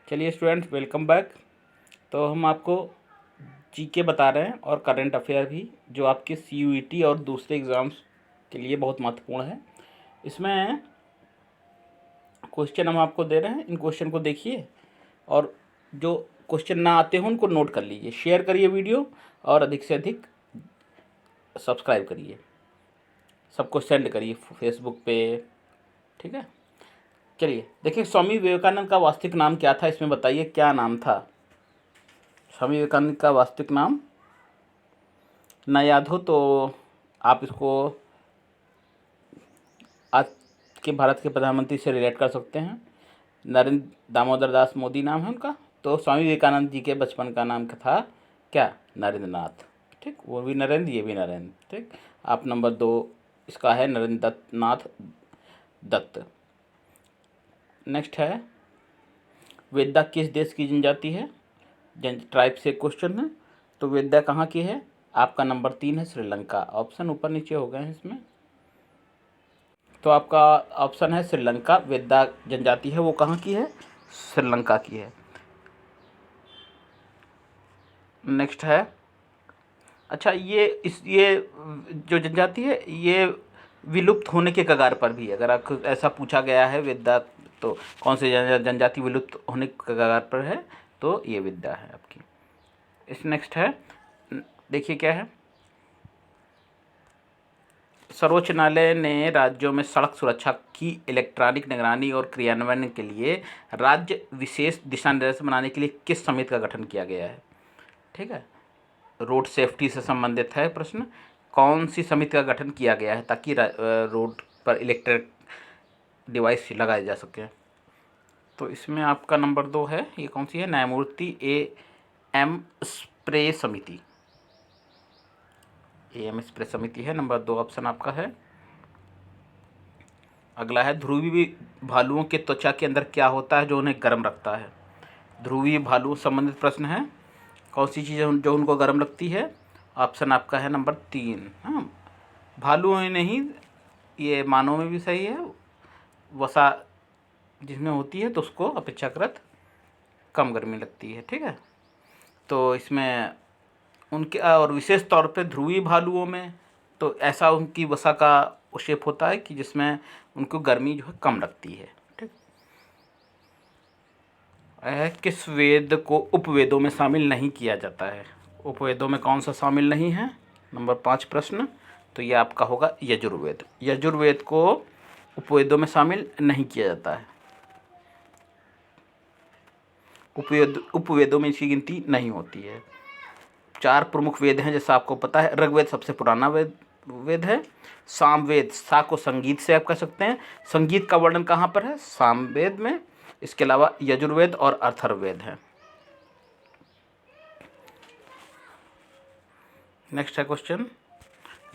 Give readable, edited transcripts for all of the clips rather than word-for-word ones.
चलिए students, welcome back. तो हम आपको जीके बता रहे हैं और करंट अफेयर भी, जो आपके सीयूईटी और दूसरे एग्ज़ाम्स के लिए बहुत महत्वपूर्ण है। इसमें क्वेश्चन हम आपको दे रहे हैं, इन क्वेश्चन को देखिए और जो क्वेश्चन ना आते हों उनको नोट कर लीजिए। शेयर करिए वीडियो और अधिक से अधिक सब्सक्राइब करिए, सबको सेंड करिए फेसबुक पे, ठीक है। चलिए देखिए, स्वामी विवेकानंद का वास्तविक नाम क्या था, इसमें बताइए क्या नाम था। स्वामी विवेकानंद का वास्तविक नाम ना याद हो तो आप इसको आज के भारत के प्रधानमंत्री से रिलेट कर सकते हैं। नरेंद्र दामोदर दास मोदी नाम है उनका। तो स्वामी विवेकानंद जी के बचपन का नाम था क्या? नरेंद्र नाथ। ठीक, वो भी नरेंद्र, ये भी नरेंद्र। ठीक, आप नंबर 2 इसका है नरेंद्र नाथ दत्त। नेक्स्ट है, वेदा किस देश की जनजाति है? ट्राइब से क्वेश्चन है, तो वेदा कहाँ की है? आपका नंबर 3 है श्रीलंका। ऑप्शन ऊपर नीचे हो गए हैं इसमें, तो आपका ऑप्शन है श्रीलंका। वेदा जनजाति है वो कहाँ की है? श्रीलंका की है। नेक्स्ट है, अच्छा ये जो जनजाति है ये विलुप्त होने के कगार पर भी है। अगर आपको ऐसा पूछा गया है वेदा तो कौन सी जनजाति विलुप्त होने के कगार पर है, तो ये वेदा है आपकी। इस नेक्स्ट है, देखिए क्या है, सर्वोच्च न्यायालय ने राज्यों में सड़क सुरक्षा की इलेक्ट्रॉनिक निगरानी और क्रियान्वयन के लिए राज्य विशेष दिशा निर्देश बनाने के लिए किस समिति का गठन किया गया है? ठीक है, रोड सेफ्टी से संबंधित है प्रश्न। कौन सी समिति का गठन किया गया है ताकि रोड पर इलेक्ट्रिक डिवाइस लगाए जा सके? तो इसमें आपका नंबर 2 है, ये कौन सी है? न्यायमूर्ति AM स्प्रे समिति। AM स्प्रे समिति है, नंबर 2 ऑप्शन आपका है। अगला है, ध्रुवी भालुओं के त्वचा के अंदर क्या होता है जो उन्हें गर्म रखता है? ध्रुवी भालुओं संबंधित प्रश्न है। कौन सी चीज़ जो उनको गर्म रखती है? ऑप्शन आपका है नंबर 3। हाँ, भालुओं में नहीं, ये मानव में भी सही है। वसा जिसमें होती है तो उसको अपेक्षाकृत कम गर्मी लगती है। ठीक है, तो इसमें उनके और विशेष तौर पे ध्रुवी भालुओं में तो ऐसा उनकी वसा का शेप होता है कि जिसमें उनको गर्मी जो है कम लगती है। ठीक, किस वेद को उपवेदों में शामिल नहीं किया जाता है? उपवेदों में कौन सा शामिल नहीं है? नंबर 5 प्रश्न, तो ये आपका होगा यजुर्वेद। यजुर्वेद को उपवेदों में शामिल नहीं किया जाता है। उपवेदों में इसकी गिनती नहीं होती है। 4 प्रमुख वेद हैं जैसा आपको पता है। ऋग्वेद सबसे पुराना वेद है। सामवेद, सा को संगीत से आप कह सकते हैं। संगीत का वर्णन कहाँ पर है? सामवेद में। इसके अलावा यजुर्वेद और अथर्ववेद है। नेक्स्ट है क्वेश्चन,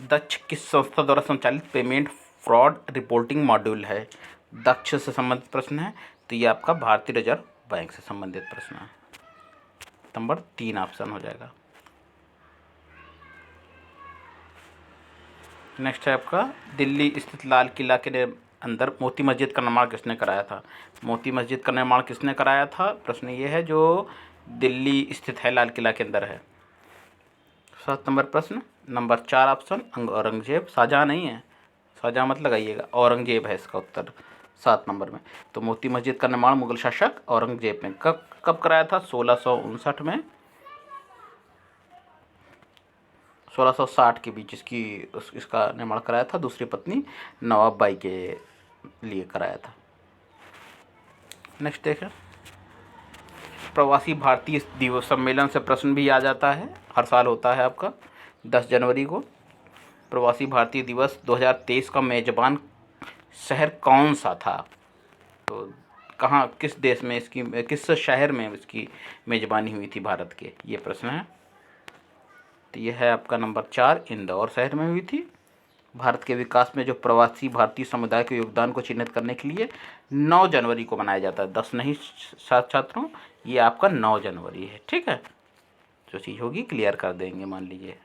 दक्ष किस संस्था द्वारा संचालित पेमेंट फ्रॉड रिपोर्टिंग मॉड्यूल है? दक्ष से संबंधित प्रश्न है, तो ये आपका भारतीय रिजर्व बैंक से संबंधित प्रश्न है। नंबर 3 ऑप्शन हो जाएगा। नेक्स्ट है आपका, दिल्ली स्थित लाल किला के अंदर मोती मस्जिद का निर्माण किसने कराया था? मोती मस्जिद का निर्माण किसने कराया था? प्रश्न ये है, जो दिल्ली स्थित है, लाल किला के अंदर है। 7 नंबर प्रश्न, नंबर 4 ऑप्शन औरंगजेब। शाहजहाँ नहीं है, शाहजहाँ मत लगाइएगा, औरंगजेब है इसका उत्तर 7 नंबर में। तो मोती मस्जिद का निर्माण मुगल शासक औरंगजेब ने कब कराया था? 1659 में, 1660 के बीच इसका निर्माण कराया था। दूसरी पत्नी नवाब बाई के लिए कराया था। नेक्स्ट देखें, प्रवासी भारतीय दिवस सम्मेलन से प्रश्न भी आ जाता है, हर साल होता है आपका 10 जनवरी को। प्रवासी भारतीय दिवस 2023 का मेजबान शहर कौन सा था? तो कहाँ, किस देश में इसकी, किस शहर में इसकी मेजबानी हुई थी भारत के, ये प्रश्न है। तो यह है आपका नंबर 4, इंदौर शहर में हुई थी। भारत के विकास में जो प्रवासी भारतीय समुदाय के योगदान को चिन्हित करने के लिए 9 जनवरी को मनाया जाता है। 10 नहीं छात्रों, ये आपका 9 जनवरी है। ठीक है, जो चीज़ होगी क्लियर कर देंगे, मान लीजिए।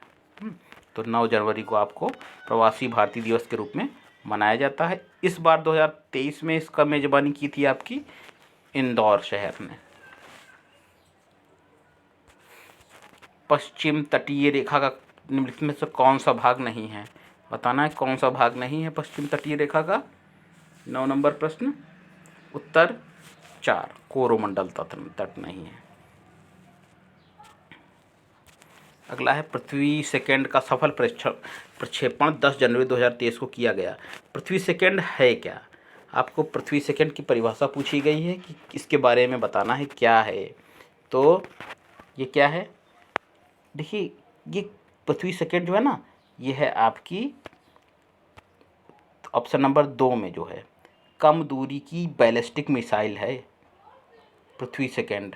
तो 9 जनवरी को आपको प्रवासी भारतीय दिवस के रूप में मनाया जाता है। इस बार 2023 में इसका मेज़बानी की थी आपकी इंदौर शहर ने। पश्चिम तटीय रेखा का निम्नलिखित में से कौन सा भाग नहीं है? बताना है कौन सा भाग नहीं है पश्चिम तटीय रेखा का। 9 नंबर प्रश्न। उत्तर 4, कोरोमंडल तट नहीं है। अगला है पृथ्वी सेकंड का सफल प्रक्षेपण 10 जनवरी 2023 को किया गया। पृथ्वी सेकंड है क्या? आपको पृथ्वी सेकंड की परिभाषा पूछी गई है कि इसके बारे में बताना है क्या है। तो ये क्या है? देखिए, ये पृथ्वी सेकंड जो है ना, ये है आपकी ऑप्शन नंबर 2 में जो है कम दूरी की बैलिस्टिक मिसाइल है पृथ्वी सेकंड,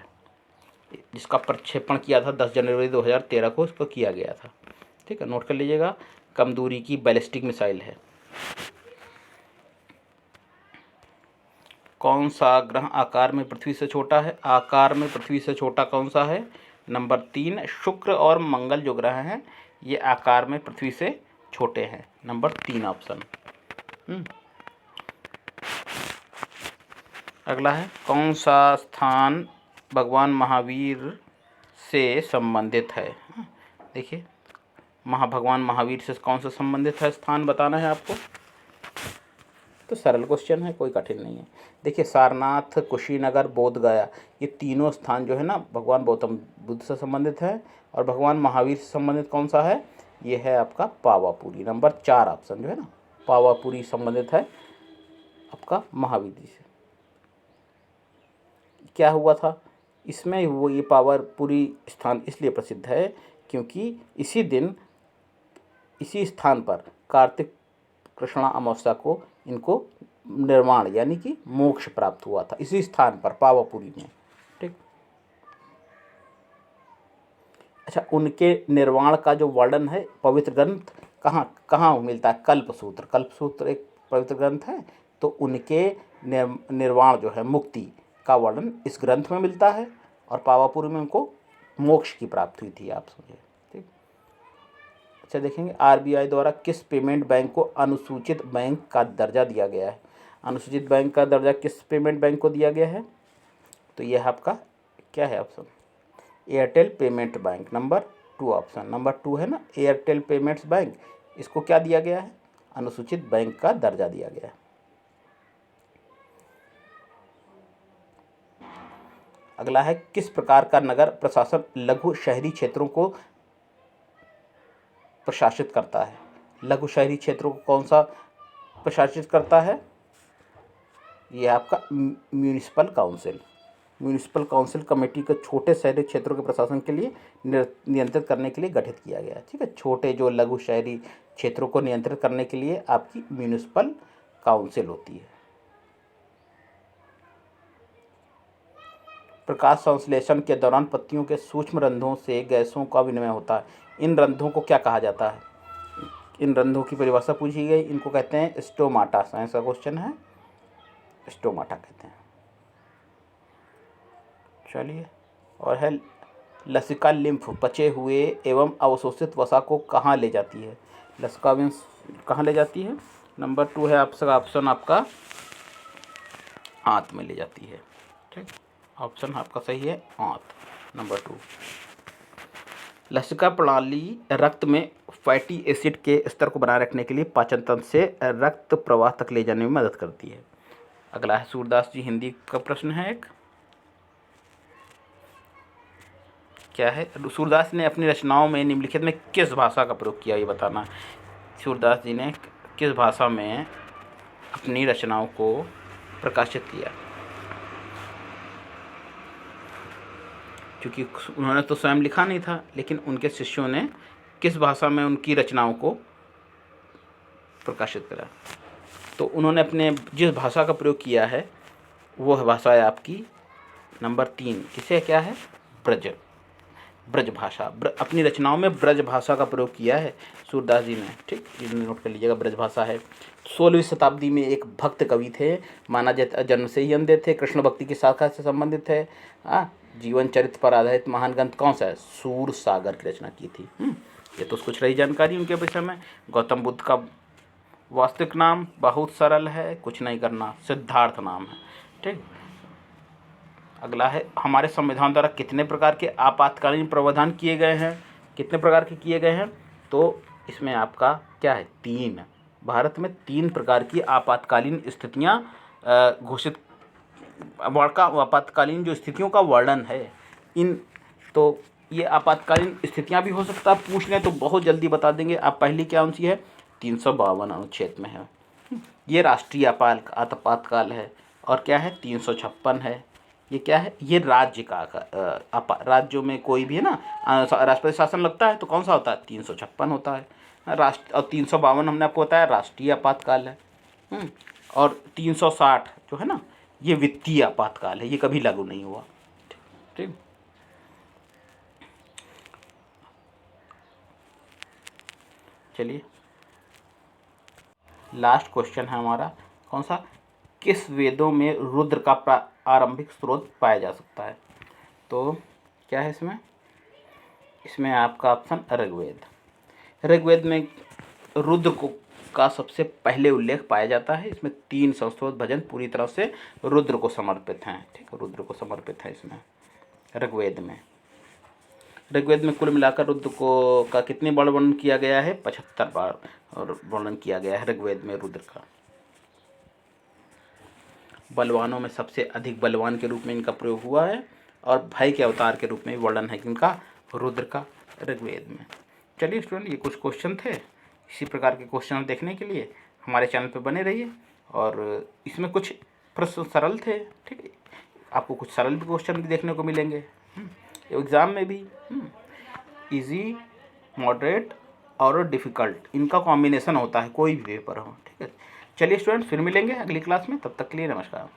जिसका प्रक्षेपण किया था 10 जनवरी 2013 को इसको किया गया था। ठीक है, नोट कर लीजिएगा, कम दूरी की बैलिस्टिक मिसाइल है। कौन सा ग्रह आकार में पृथ्वी से छोटा है? आकार में पृथ्वी से छोटा कौन सा है? नंबर 3, शुक्र और मंगल जो ग्रह हैं ये आकार में पृथ्वी से छोटे हैं। Number 3 option. अगला है कौन सा स्थान भगवान महावीर से संबंधित है? देखिए, भगवान महावीर से कौन सा संबंधित है स्थान बताना है आपको। तो सरल क्वेश्चन है, कोई कठिन नहीं है। देखिए, सारनाथ, कुशीनगर, बोध गया, ये तीनों स्थान जो है ना भगवान गौतम बुद्ध से संबंधित है। और भगवान महावीर से संबंधित कौन सा है? ये है आपका पावापुरी। नंबर 4 ऑप्शन जो है ना, पावापुरी संबंधित है आपका महावीर जी से। क्या हुआ था इसमें? वो ये पावापुरी स्थान इसलिए प्रसिद्ध है क्योंकि इसी दिन, इसी स्थान पर कार्तिक कृष्णा अमावस्या को इनको निर्वाण यानी कि मोक्ष प्राप्त हुआ था, इसी स्थान पर पावापुरी में। ठीक। अच्छा, उनके निर्वाण का जो वर्णन है पवित्र ग्रंथ कहाँ कहाँ मिलता है? कल्पसूत्र। कल्पसूत्र एक पवित्र ग्रंथ है, तो उनके निर्वाण जो है, मुक्ति का वर्णन इस ग्रंथ में मिलता है। और पावापुरी में उनको मोक्ष की प्राप्ति हुई थी, आप समझे। ठीक। अच्छा, देखेंगे आरबीआई द्वारा किस पेमेंट बैंक को अनुसूचित बैंक का दर्जा दिया गया है? अनुसूचित बैंक का दर्जा किस पेमेंट बैंक को दिया गया है? तो यह आपका क्या है option? Airtel payment bank. Number 2 option. Number 2 है ना, एयरटेल पेमेंट्स बैंक, इसको क्या दिया गया है? अनुसूचित बैंक का दर्जा दिया गया है। अगला है किस प्रकार का नगर प्रशासन लघु शहरी क्षेत्रों को प्रशासित करता है? लघु शहरी क्षेत्रों को कौन सा प्रशासित करता है? यह आपका municipal council. Municipal council committee को छोटे शहरी क्षेत्रों के प्रशासन के लिए नियंत्रित करने के लिए गठित किया गया है। ठीक है, छोटे जो लघु शहरी क्षेत्रों को नियंत्रित करने के लिए आपकी म्यूनिसिपल काउंसिल होती है। प्रकाश संश्लेषण के दौरान पत्तियों के सूक्ष्म रंध्रों से गैसों का विनिमय होता है। इन रंध्रों को क्या कहा जाता है? इन रंध्रों की परिभाषा पूछी गई, इनको कहते हैं स्टोमाटा। साइंस का क्वेश्चन है, स्टोमाटा कहते हैं। चलिए, और है लसिका लिम्फ पचे हुए एवं अवशोषित वसा को कहाँ ले जाती है? लसिका कहाँ ले जाती है? नंबर 2 है आपका ऑप्शन, आपका आंत में ले जाती है। ठीक, ऑप्शन आपका सही है, आंत। नंबर 2। लसिका प्रणाली रक्त में फैटी एसिड के स्तर को बनाए रखने के लिए पाचन तंत्र से रक्त प्रवाह तक ले जाने में मदद करती है। अगला है सूरदास जी, हिंदी का प्रश्न है एक। क्या है? सूरदास ने अपनी रचनाओं में निम्नलिखित में किस भाषा का प्रयोग किया, ये बताना। सूरदास जी ने किस भाषा में अपनी रचनाओं को प्रकाशित किया? क्योंकि उन्होंने तो स्वयं लिखा नहीं था, लेकिन उनके शिष्यों ने किस भाषा में उनकी रचनाओं को प्रकाशित करा? तो उन्होंने अपने जिस भाषा का प्रयोग किया है वह भाषा है आपकी नंबर 3, इसे क्या है? ब्रज भाषा। अपनी रचनाओं में ब्रज भाषा का प्रयोग किया है सूरदास जी ने। ठीक, ये नोट कर लीजिएगा, ब्रज भाषा है। 16वीं शताब्दी में एक भक्त कवि थे, माना जाता जन्म से ही अंधे थे, कृष्ण भक्ति की शाखा से संबंधित है। जीवन चरित्र पर आधारित महान ग्रंथ कौन सा है? सूर सागर की रचना की थी। ये तो कुछ रही जानकारी उनके विषय में। गौतम बुद्ध का वास्तविक नाम बहुत सरल है, कुछ नहीं करना, सिद्धार्थ नाम है। ठीक। अगला है हमारे संविधान द्वारा कितने प्रकार के आपातकालीन प्रावधान किए गए हैं? कितने प्रकार के किए गए हैं? तो इसमें आपका क्या है, 3। भारत में 3 प्रकार की आपातकालीन स्थितियाँ घोषित, आपातकालीन जो स्थितियों का वर्णन है इन, तो ये आपातकालीन स्थितियां भी हो सकता है, पूछ लें तो बहुत जल्दी बता देंगे आप। पहली कौन सी है? 352 अनुच्छेद में है, ये राष्ट्रीय आपातकाल है। और क्या है? 356 है। ये क्या है? ये राज्य का राज्यों में कोई भी है ना राष्ट्रपति शासन लगता है तो कौन सा होता है? 356 होता है राष्ट्र। और 352 हमने आपको बताया राष्ट्रीय आपातकाल है। और 360 जो है ना, ये वित्तीय आपातकाल है, ये कभी लागू नहीं हुआ। ठीक। चलिए लास्ट क्वेश्चन है हमारा, कौन सा? किस वेदों में रुद्र का आरंभिक स्रोत पाया जा सकता है? तो क्या है इसमें? इसमें आपका ऑप्शन ऋग्वेद। ऋग्वेद में रुद्र को का सबसे पहले उल्लेख पाया जाता है। इसमें 3 संस्कृत भजन पूरी तरह से रुद्र को समर्पित हैं। ठीक है, रुद्र को समर्पित है इसमें ऋग्वेद में। ऋग्वेद में कुल मिलाकर रुद्र को का कितनी बार वर्णन किया गया है? 75 बार और वर्णन किया गया है ऋग्वेद में रुद्र का। बलवानों में सबसे अधिक बलवान के रूप में इनका प्रयोग हुआ है और भय के अवतार के रूप में वर्णन है इनका रुद्र का ऋग्वेद में। चलिए स्टूडेंट, ये कुछ क्वेश्चन थे। इसी प्रकार के क्वेश्चन देखने के लिए हमारे चैनल पर बने रहिए। और इसमें कुछ प्रश्न सरल थे, ठीक है, आपको कुछ सरल भी क्वेश्चन भी देखने को मिलेंगे एग्ज़ाम में भी। इजी, मॉडरेट और डिफ़िकल्ट, इनका कॉम्बिनेशन होता है कोई भी पेपर हो। ठीक है, चलिए स्टूडेंट, फिर मिलेंगे अगली क्लास में, तब तक के लिए नमस्कार।